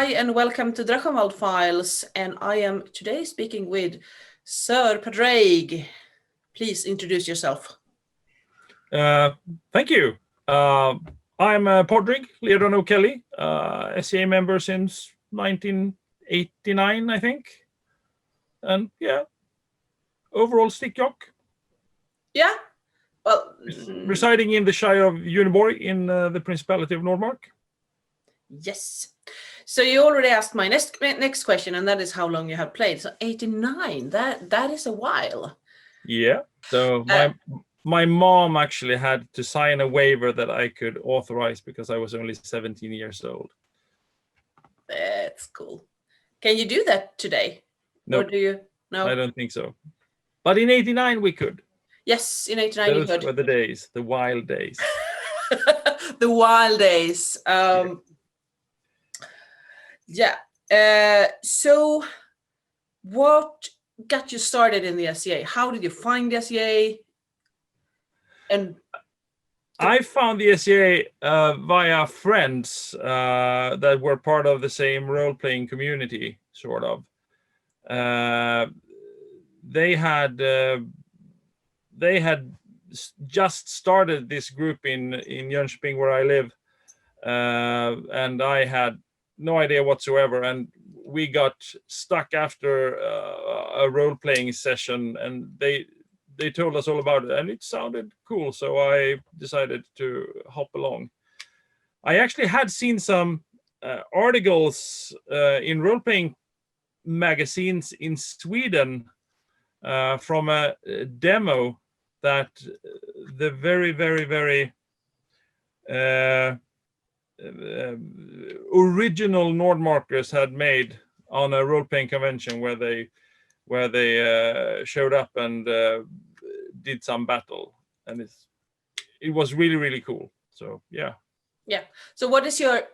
Hi and welcome to Drachenwald Files, and I am today speaking with Sir Padraig. Please introduce yourself. Thank you. I'm Padraig Leodon O'Kelly, SCA member since 1989, I think. And yeah, overall stick jock. Yeah, well, Residing in the Shire of Uniborg in the Principality of Nordmark. yes. So you already asked my next question, and that is how long you have played. So 89, that is a while. Yeah. So my mom actually had to sign a waiver that I could authorize because I was only 17 years old. That's cool. Can you do that today? No, or do you? No, I don't think so. But in 89 we could. Yes, in 89 you could. Those were the days, the wild days. The wild days. Yeah. So what got you started in the SCA? How did you find the SCA? And I found the SCA via friends that were part of the same role-playing community, sort of. They had just started this group in Jönköping, where I live, and I had no idea whatsoever. And we got stuck after a role-playing session, and they told us all about it, and it sounded cool, so I decided to hop along. I actually had seen some articles in role-playing magazines in Sweden from a demo that the very original Nordmarkers had made on a role-playing convention where they showed up and did some battle, and it was really cool. So yeah. So what's your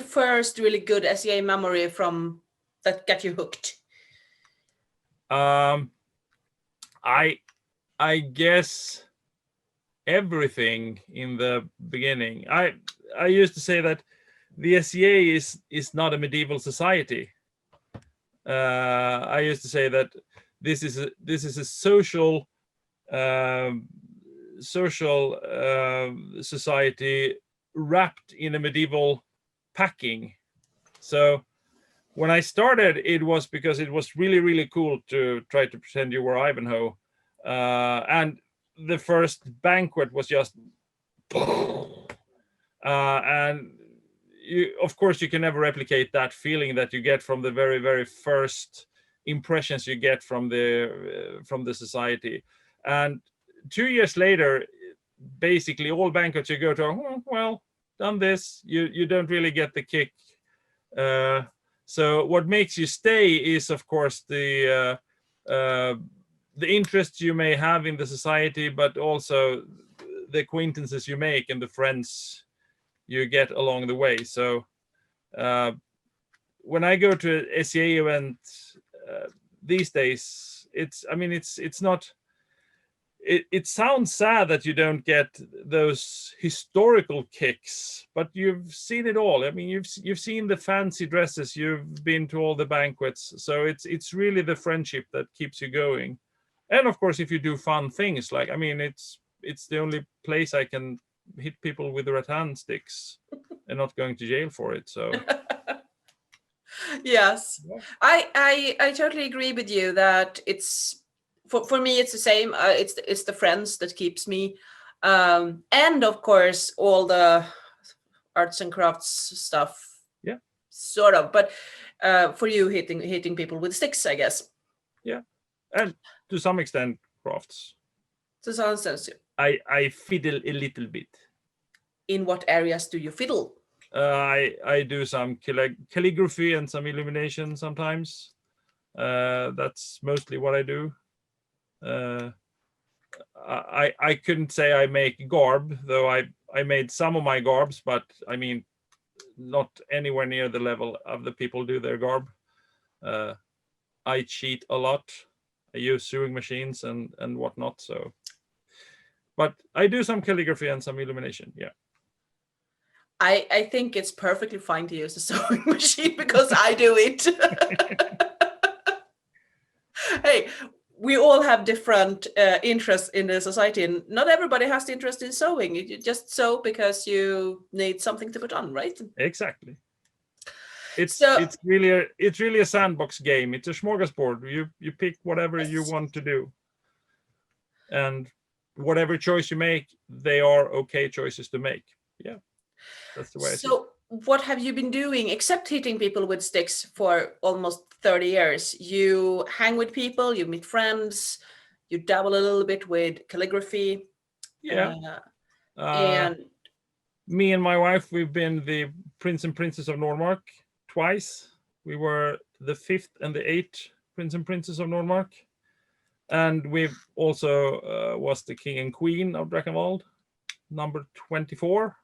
first really good SCA memory from that got you hooked? I guess everything in the beginning. I used to say that the SCA is not a medieval society. I used to say that this is a social society wrapped in a medieval packing. So when I started, it was because it was really cool to try to pretend you were Ivanhoe, and the first banquet was just and of course you can never replicate that feeling that you get from the very first impressions you get from the society. And 2 years later, basically all banquets you go to, well, done this, you don't really get the kick. So what makes you stay is, of course, the interest you may have in the society, but also the acquaintances you make and the friends you get along the way. So when I go to an SCA event these days, it's not. It sounds sad that you don't get those historical kicks, but you've seen it all. I mean, you've seen the fancy dresses, you've been to all the banquets, so it's really the friendship that keeps you going. And of course, if you do fun things, like, I mean, it's the only place I can hit people with rattan sticks and not going to jail for it. So yes, yeah. I totally agree with you that it's. For me, it's the same. It's the friends that keeps me, and of course all the arts and crafts stuff. Yeah, sort of. But for you, hitting people with sticks, I guess. Yeah, and to some extent, crafts. To some extent, I fiddle a little bit. In what areas do you fiddle? I do some calligraphy and some illumination sometimes. That's mostly what I do. I couldn't say I make garb, though I made some of my garbs, but I mean, not anywhere near the level of the people do their garb. I cheat a lot. I use sewing machines and whatnot. So, but I do some calligraphy and some illumination. Yeah. I think it's perfectly fine to use a sewing machine because I do it. Hey, we all have different interests in the society, and not everybody has the interest in sewing. You just sew because you need something to put on, right? Exactly. It's So, it's really a sandbox game. It's a smorgasbord. You pick whatever you want to do, and whatever choice you make, they are okay choices to make. Yeah, that's the way I see it. so what have you been doing except hitting people with sticks for almost 30 years? You hang with people, you meet friends, you dabble a little bit with calligraphy, Yeah. uh, Uh, and Me and my wife, we've been the Prince and Princess of Nordmark twice. We were the 5th and the 8th Prince and Princess of Nordmark. And we've also was the King and Queen of Drachenwald, number 24.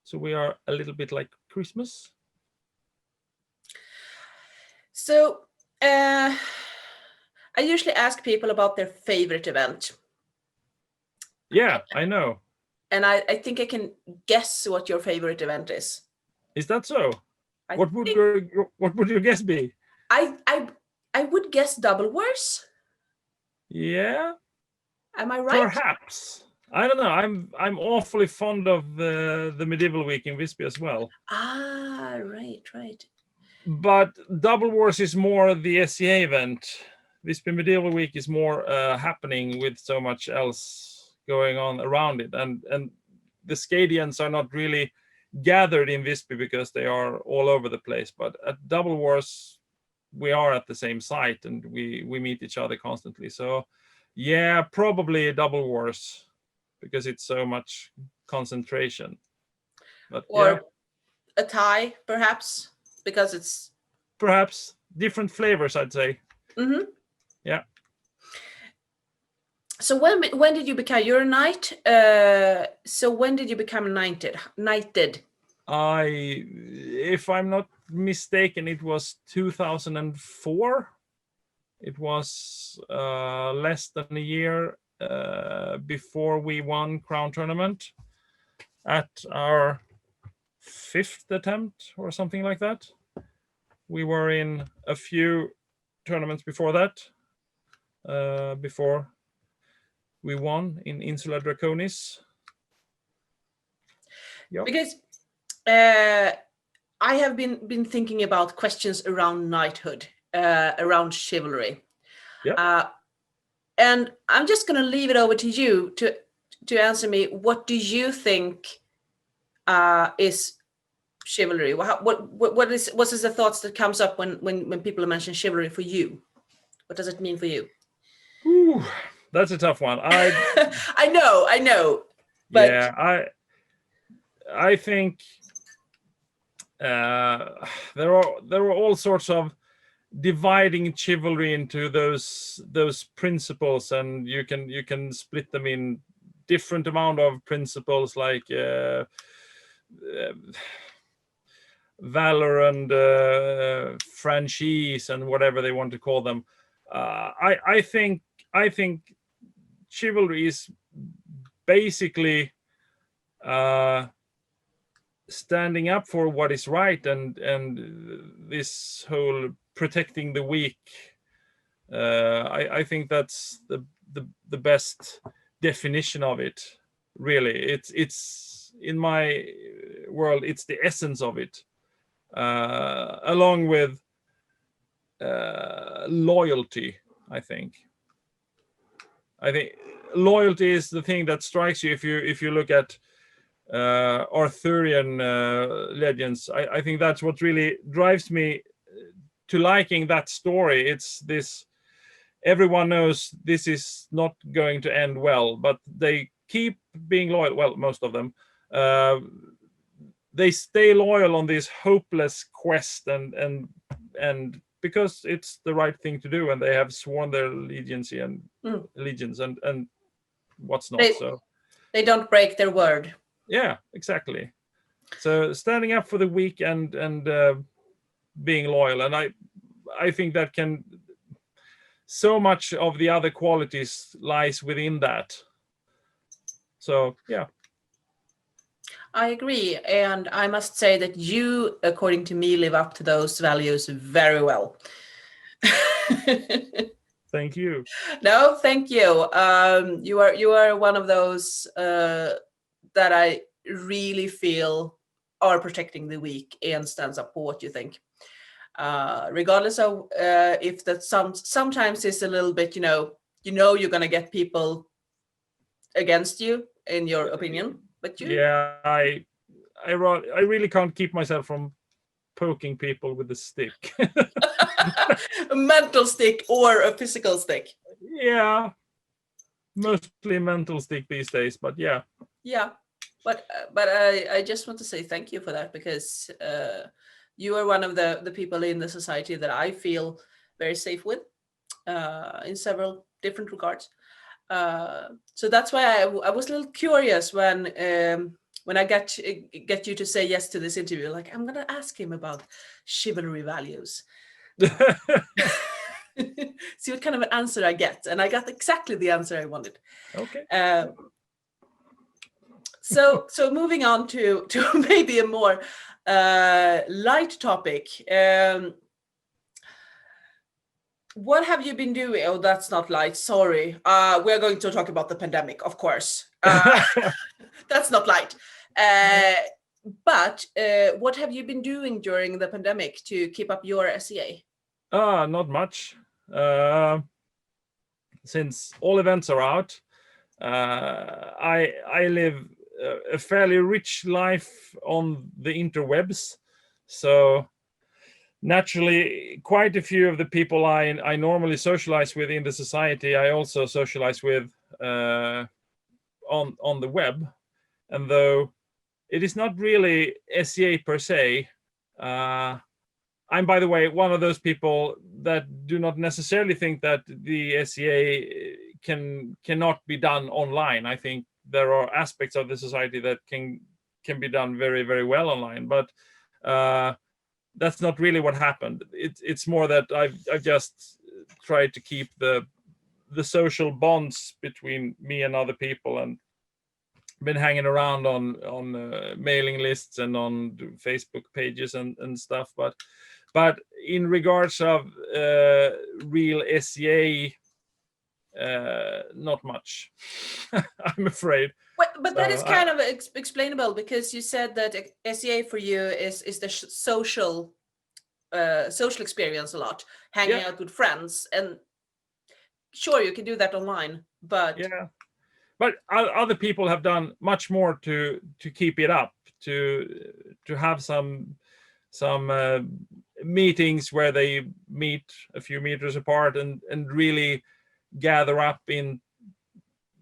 So we are a little bit like Christmas. so I usually ask people about their favorite event. Yeah, I know. And I think I can guess what your favorite event is. Is that so? I What would think your guess be? I would guess Double Wars. Yeah, Am I right? perhaps. I don't know. I'm awfully fond of the medieval week in Visby as well. Ah, right. But Double Wars is more the SCA event. Visby Medieval Week is more happening with so much else going on around it, and the Scadians are not really gathered in Visby because they are all over the place. But at Double Wars, we are at the same site and we meet each other constantly. So, yeah, probably Double Wars because it's so much concentration. But yeah, Or a tie, perhaps, because it's. perhaps different flavors, I'd say. Mhm. Yeah. So when did you become? You're a knight. So when did you become knighted? Knighted. If I'm not mistaken, it was 2004. It was less than a year before we won Crown Tournament at our 5th attempt or something like that. We were in a few tournaments before that, before we won in Insula Draconis. Yep. Because I have been thinking about questions around knighthood, around chivalry. Yep. And I'm just going to leave it over to you to answer me. What do you think is chivalry? What is the thoughts that comes up when people mention chivalry for you? What does it mean for you? Ooh, that's a tough one. I know, but Yeah, I think there are all sorts of dividing chivalry into those principles, and you can split them in different amount of principles like valor and franchise and whatever they want to call them. I think chivalry is basically standing up for what is right, and this whole protecting the weak. I think that's the best definition of it. Really, it's in my world, it's the essence of it, along with loyalty. I think loyalty is the thing that strikes you if you look at Arthurian legends. I think that's what really drives me to liking that story. It's this: everyone knows this is not going to end well, but they keep being loyal. Well, most of them, they stay loyal on this hopeless quest, and because it's the right thing to do, and they have sworn their allegiance and what's not. So they don't break their word. yeah, exactly. So standing up for the weak and being loyal, and I think that can, so much of the other qualities lies within that. So yeah, I agree. And I must say that you, according to me, live up to those values very well. Thank you. No, thank you. You are one of those that I really feel are protecting the weak and stands up for what you think. Regardless of if that sometimes is a little bit, you're gonna get people against you in your opinion, but you Yeah, I really can't keep myself from poking people with a stick. a mental stick or a physical stick. Yeah, mostly mental stick these days, but yeah. Yeah, but I just want to say thank you for that, because you are one of the people in the society that I feel very safe with in several different regards. So that's why I was a little curious when I get you to say yes to this interview. Like, I'm gonna ask him about chivalry values. See what kind of an answer I get, and I got exactly the answer I wanted. Okay. So moving on to maybe a more light topic. What have you been doing? Oh, that's not light. Sorry. We're going to talk about the pandemic, of course. That's not light. But what have you been doing during the pandemic to keep up your SEA? Not much. Since all events are out, I live a fairly rich life on the interwebs, so naturally, quite a few of the people I normally socialize with in the society, I also socialize with on the web. And though it is not really SEA per se, I'm, by the way, one of those people that do not necessarily think that the SEA cannot be done online. I think there are aspects of the society that can be done very, very well online, but that's not really what happened. It's more that I've just tried to keep the social bonds between me and other people, and been hanging around on mailing lists and on Facebook pages and stuff. But in regards of real SEA, not much. I'm afraid. But that is So kind of explainable, because you said that SEA for you is the social experience a lot, hanging yeah, out with friends, and sure you can do that online, but yeah. But other people have done much more to keep it up, to have some meetings where they meet a few meters apart and really gather up in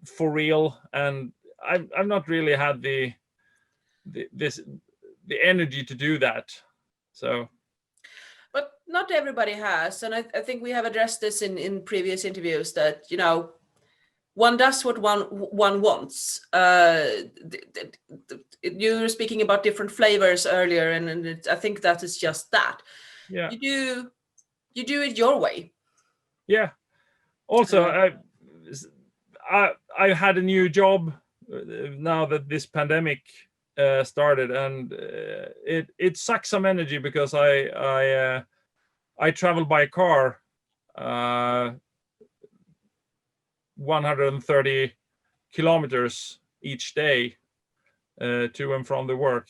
for real. And I've not really had the energy to do that. So but not everybody has, and I think we have addressed this in previous interviews, that one does what one wants. You were speaking about different flavors earlier, and I think that is just that. yeah, You do it your way. yeah. Also, Uh, I had a new job now that this pandemic started, and it sucks some energy because I travel by car 130 kilometers each day to and from the work.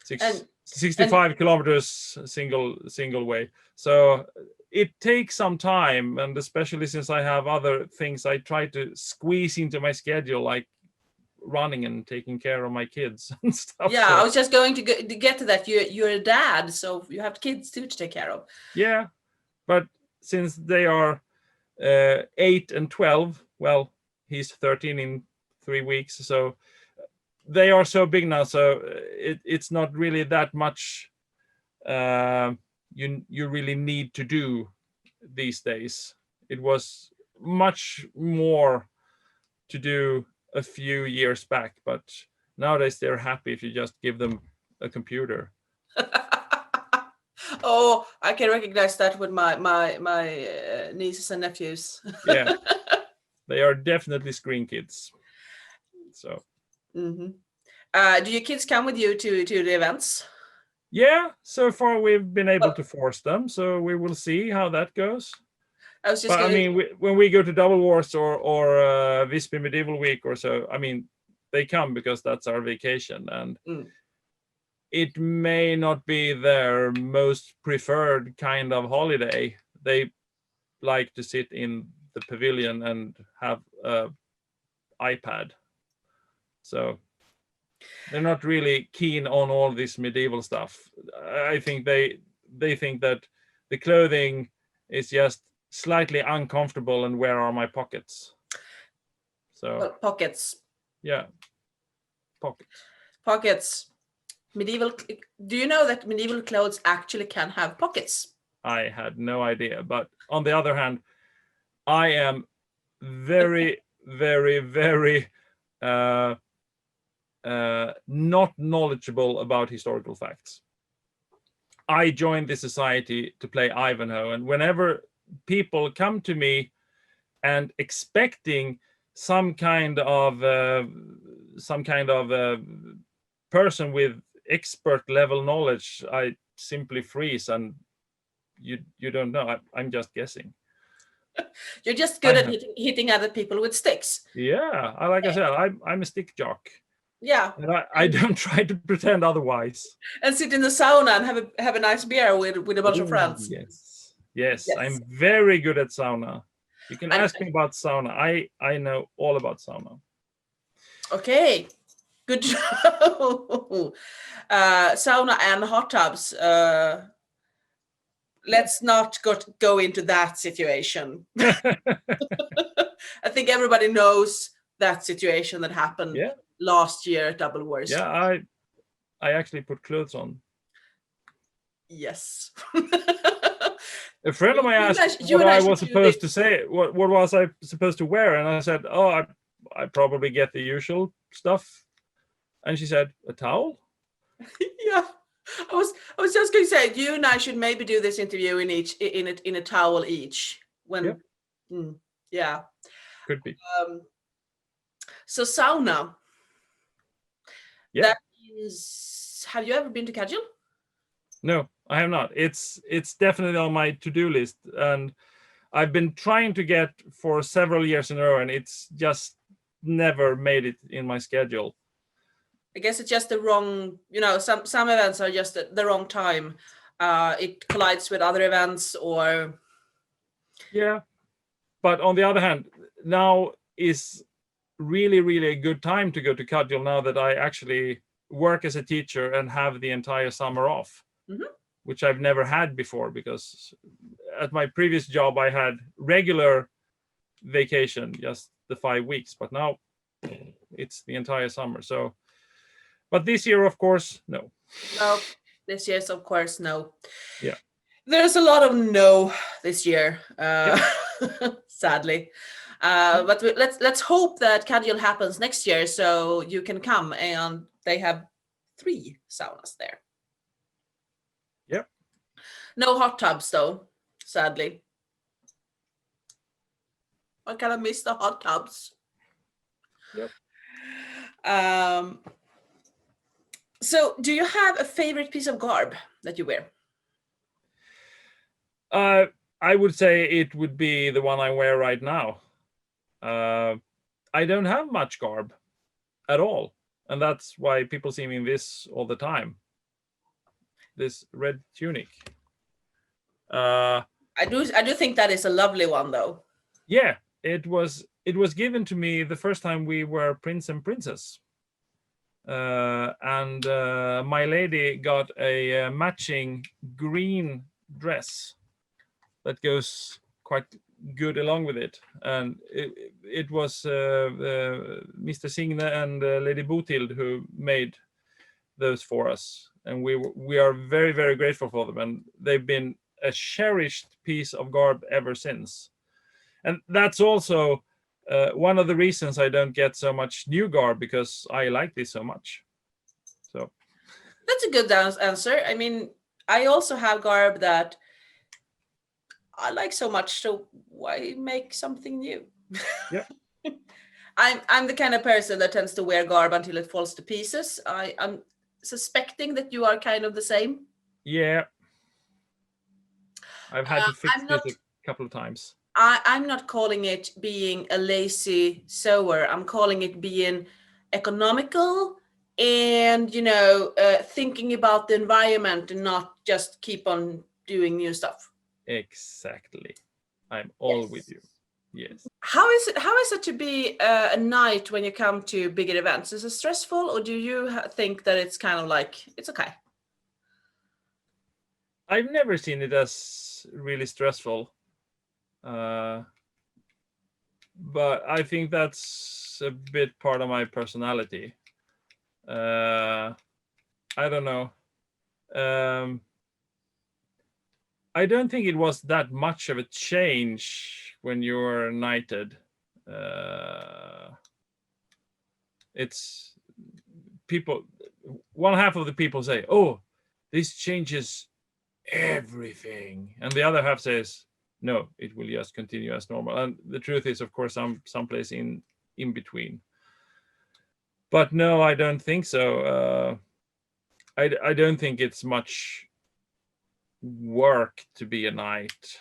and 65 kilometers single way. So it takes some time, and especially since I have other things I try to squeeze into my schedule, like running and taking care of my kids and stuff. yeah, I So was just going to get to that. You're a dad, so you have kids too to take care of. yeah, but since they are 8 and 12, well, he's 13 in 3 weeks, so they are so big now, so it's not really that much you really need to do these days. It was much more to do a few years back, but nowadays they're happy if you just give them a computer. Oh, I can recognize that with my nieces and nephews. Yeah, they are definitely screen kids. So hmm Do your kids come with you to the events? Yeah, so far we've been able Well, to force them, so we will see how that goes. I was just But I gonna. mean, when we go to Double Wars or Visby Medieval Week or so, I mean, they come because that's our vacation, and Mm. it may not be their most preferred kind of holiday. They like to sit in the pavilion and have a iPad, so they're not really keen on all this medieval stuff. I think they think that the clothing is just slightly uncomfortable and where are my pockets? So Well, pockets. yeah, pockets. Pockets. Medieval. Do you know that medieval clothes actually can have pockets? I had no idea. But on the other hand, I am very, very, very uh, not knowledgeable about historical facts. I joined the society to play Ivanhoe, and whenever people come to me and expecting some kind of person with expert level knowledge, I simply freeze and you don't know. I'm just guessing. You're just I good at have hitting other people with sticks. yeah. Like I said, I'm a stick jock, Yeah, and I don't try to pretend otherwise. and sit in the sauna and have a nice beer with a bunch of Oh friends. yes, yes. Yes. I'm very good at sauna. You can And ask me about sauna. I know all about sauna. okay, good job. Sauna and hot tubs. Let's not go into that situation. I think everybody knows that situation that happened Yeah, last year at Double Wars. yeah. I actually put clothes on. Yes. A friend of mine asked You what and I I should was do supposed to this. say. What was I supposed to wear? And I said, "Oh, I probably get the usual stuff." And she said, "A towel." Yeah. I was just going to say you and I should maybe do this interview in a towel each Yep, when yeah. could be. Um, so sauna, Yeah. that is, have you ever been to Kajul? No, I have not. It's definitely on my to-do list, and I've been trying to get for several years in a row, and it's just never made it in my schedule. I guess it's just the wrong, some events are just the wrong time. It collides with other events or Yeah, but on the other hand, now is really, really a good time to go to Cudgel now that I actually work as a teacher and have the entire summer off, Mhm. which I've never had before because at my previous job I had regular vacation, just the 5 weeks, but now it's the entire summer. So, but this year, of course, no. no, this year's of course no. Yeah. There's a lot of no this year, Yep. sadly. Yeah. But let's hope that Kajul happens next year so you can come and they have 3 saunas there. Yep. No hot tubs though, sadly. I kind of miss the hot tubs. Yep. Um, so do you have a favorite piece of garb that you wear? I would say it would be the one I wear right now. I don't have much garb at all, and that's why people see me in this all the time. This red tunic. I do think that is a lovely one though. Yeah, it was given to me the first time we were prince and princess, and my lady got a matching green dress that goes quite good along with it, and it was Mr. Signe and Lady Botild who made those for us, and we are very, very grateful for them, and they've been a cherished piece of garb ever since. And that's also one of the reasons I don't get so much new garb, because I like this so much. So That's a good answer. I mean, I also have garb that I like so much, so why make something new? yeah, I'm the kind of person that tends to wear garb until it falls to pieces. I'm suspecting that you are kind of the same. Yeah, I've had to fix I'm this a not. couple of times. I'm not calling it being a lazy sewer. I'm calling it being economical and thinking about the environment and not just keep on doing new stuff. Exactly. I'm all with Yes. you. Yes. How is it to be a knight when you come to bigger events? Is it stressful, or do you think that it's kind of like it's okay? I've never seen it as really stressful. Uh, but I think that's a bit part of my personality. Uh, I don't know. Um, I don't think it was that much of a change when you were knighted. Uh, it's people. One half of the people say, "Oh, this changes everything," and the other half says, "No, it will just continue as normal." And the truth is, of course, someplace in between. But no, I don't think so. I don't think it's much work to be a knight.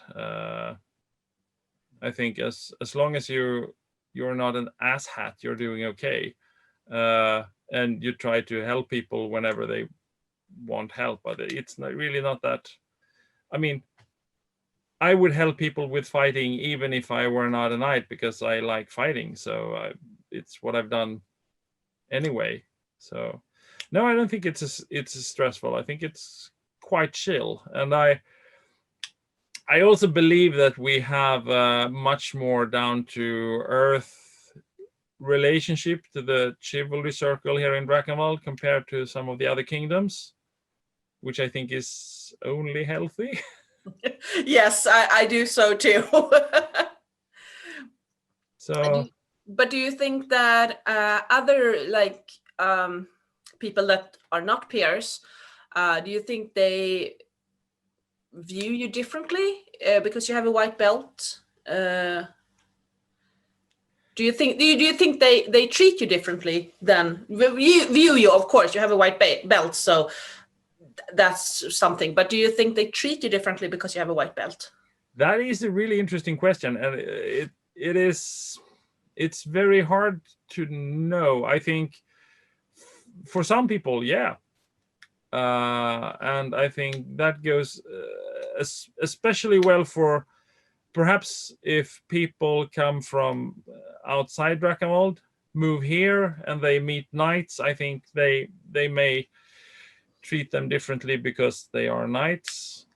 I think as long as you're not an asshat, you're doing okay, and you try to help people whenever they want help. But it's not really not that. I mean, I would help people with fighting even if I were not a knight because I like fighting. So it's what I've done anyway. So no, I don't think it's stressful. I think it's quite chill, and I also believe that we have a much more down to earth relationship to the chivalry circle here in Drachenwald compared to some of the other kingdoms, which I think is only healthy. Yes, I do so too. Do So you- but do you think that other like people that are not peers, do you think they view you differently because you have a white belt? Do you think they treat you differently than view you? Of course, you have a white belt, so that's something. But do you think they treat you differently because you have a white belt? that is a really interesting question, and it is it's very hard to know. I think for some people, yeah, and I think that goes especially well for perhaps if people come from outside Drachenwald, move here, and they meet knights. I think they may treat them differently because they are knights,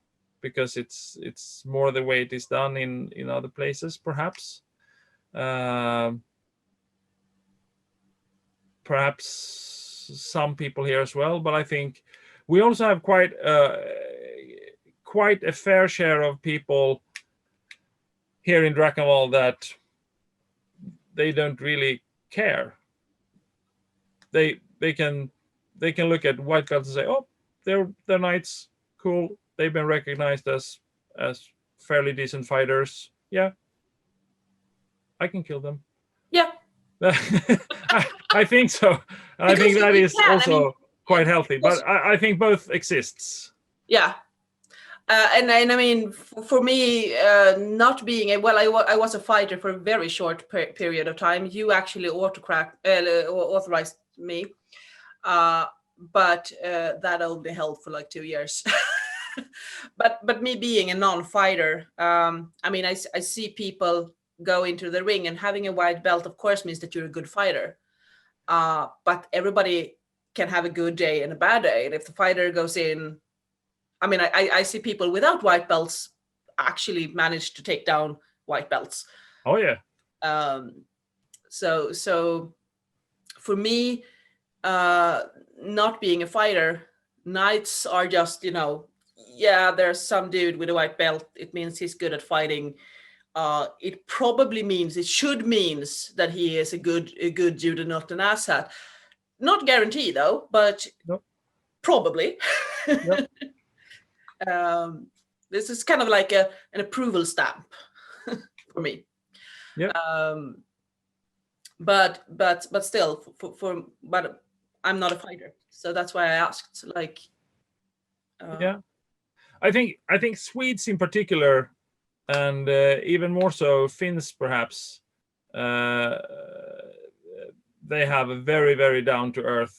because it's more the way it is done in other places, perhaps. Um Perhaps some people here as well, but I think we also have quite a fair share of people here in Drachenwald that they don't really care. They can look at white belts and say, "Oh, they're knights, cool. They've been recognized as fairly decent fighters. Yeah, I can kill them." Yeah, I think so. I because think that you is can. I mean, also quite healthy. because But I think both exists. yeah. And I mean, for me, not being a well, I was a fighter for a very short period of time. You actually authorized me, uh, but that only held for like 2 years. But me being a non-fighter, I mean, I see people go into the ring, and having a white belt, of course, means that you're a good fighter. But everybody can have a good day and a bad day, and if the fighter goes in, I mean, I see people without white belts actually manage to take down white belts. Oh yeah. Um, so for me, uh, not being a fighter, knights are just yeah, there's some dude with a white belt. It means he's good at fighting. It should means that he is a good dude and not an asshat. Not guarantee though, but Yep. probably. Yep. um, this is kind of like an approval stamp for me. Yep. Um, but still, but I'm not a fighter, so that's why I asked. Like, Yeah, I think Swedes in particular, and even more so Finns perhaps, uh, they have a very very down to earth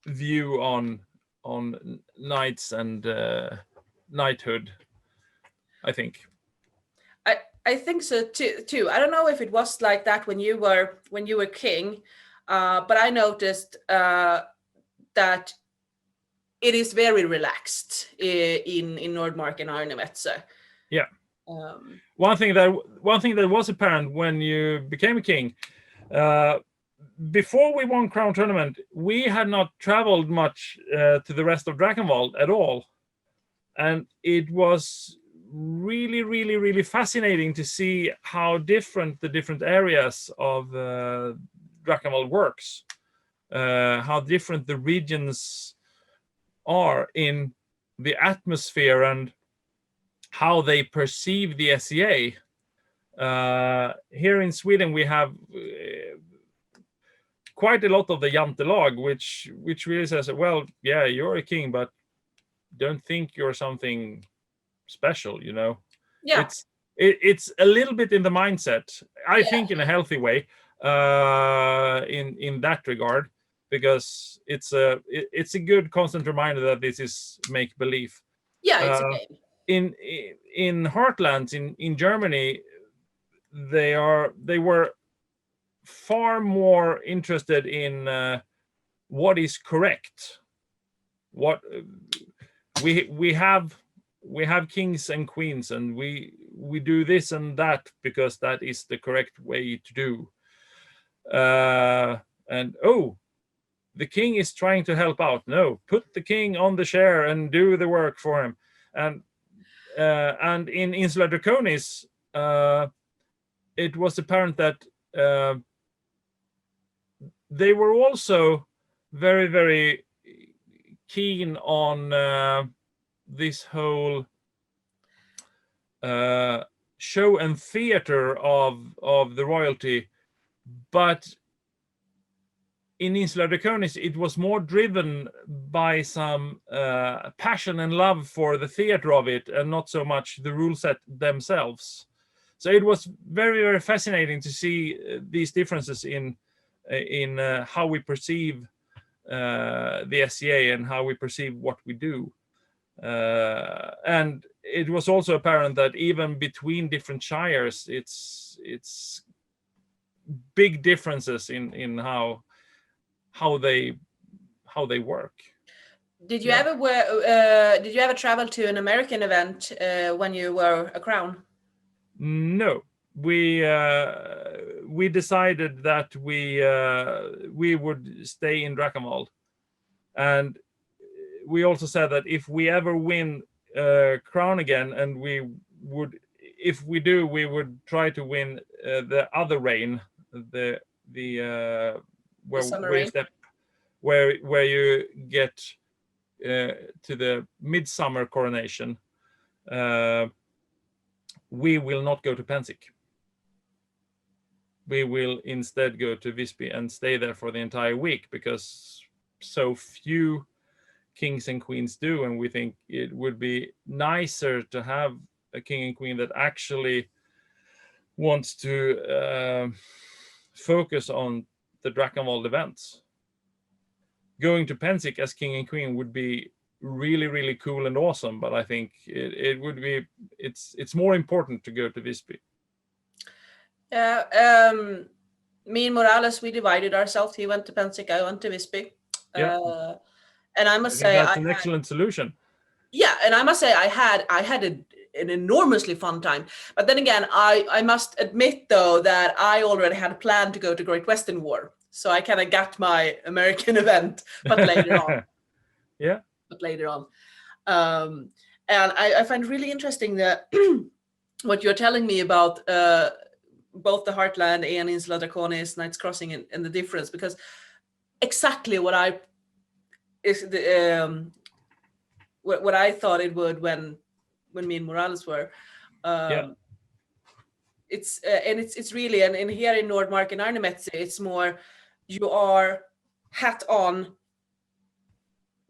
view on knights and knighthood. I think. I think so too. I don't know if it was like that when you were king, but I noticed that it is very relaxed in Nordmark and Arnemetze. Yeah. Um, One thing that was apparent when you became a king, uh, before we won Crown Tournament, we had not traveled much to the rest of Drachenwald at all, and it was really, really, really fascinating to see how different the different areas of Drachenwald works, how different the regions are in the atmosphere and how they perceive the SCA. Here in Sweden, we have quite a lot of the Jantelag, which really says, well, yeah, you're a king, but don't think you're something special. yeah, It's a little bit in the mindset, I yeah, think, in a healthy way, in that regard, because it's a good constant reminder that this is make believe. yeah. It's a Uh, game. in Heartlands in Germany, they were far more interested in what is correct. What we have kings and queens, and we do this and that because that is the correct way to do. And the king is trying to help out. No, put the king on the chair and do the work for him. And in Insula Draconis, it was apparent that they were also very, very keen on this whole show and theater of the royalty, but in Insula Draconis, it was more driven by some passion and love for the theater of it, and not so much the rule set themselves. So it was very, very fascinating to see these differences in how we perceive the SCA and how we perceive what we do. And it was also apparent that even between different shires, it's big differences in how they work. Did you Yeah. ever travel to an American event when you were a crown? No, we decided that we would stay in Drachenwald, and we also said that if we ever win crown again, and if we do, we would try to win the other reign, the The where summer you rain? step, where you get to the midsummer coronation. We will not go to Pensik. We will instead go to Visby and stay there for the entire week, because so few kings and queens do, and we think it would be nicer to have a king and queen that actually wants to focus on the Drachenwald events. Going to Pensik as king and queen would be really, really cool and awesome, but I think it's more important to go to Visby. Yeah. Me and Morales, we divided ourselves. He went to Pensik, I went to Visby. Yeah, And I I must think say, that's an excellent solution. I had an enormously fun time. But then again, I must admit though that I already had a plan to go to Great Western War, so I kind of got my American event, but later on. Yeah. But later on, and I find really interesting that what you're telling me about both the Heartland and Insula Draconis, Knights Crossing, and the difference, because exactly what I is the what I thought it would when me and Morales were. Yeah. Um, It's really, and here in Nordmark and Arnemetsi, it's more you are hat on.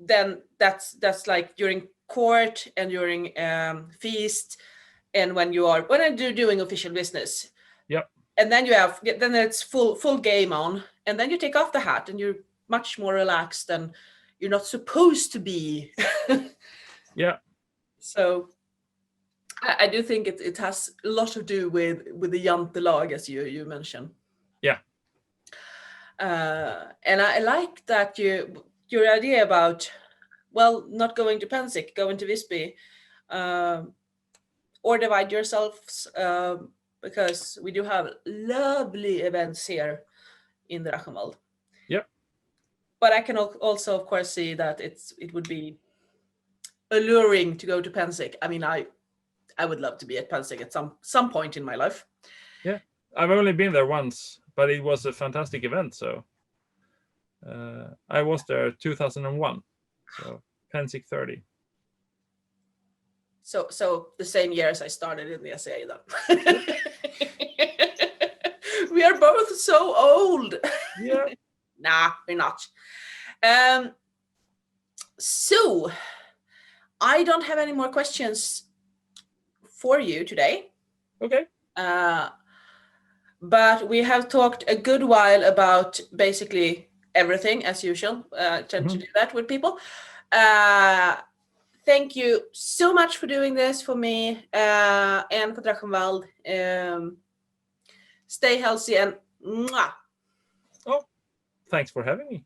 Then that's like during court and during feast, and when I'm doing official business. Yep. And then then it's full game on, and then you take off the hat and you're much more relaxed and you're not supposed to be. Yeah. So I do think it has a lot to do with the jantelag, as you mentioned. Yeah. And I like that your idea about, well, not going to Pensik, going to Visby, or divide yourselves, because we do have lovely events here in the Drachenwald. Yep. But I can also, of course, see that it would be alluring to go to Pensik. I mean, I would love to be at Pensik at some point in my life. Yeah, I've only been there once, but it was a fantastic event. So I was there 2001, so Pensik 30. So the same year as I started in the SAA, then. We are both so old. Yeah. Nah, we're not. So I don't have any more questions for you today. Okay. But we have talked a good while about basically everything, as usual. I tend to do that with people. Thank you so much for doing this for me and for Drachenwald. Stay healthy and mwah. Oh, thanks for having me.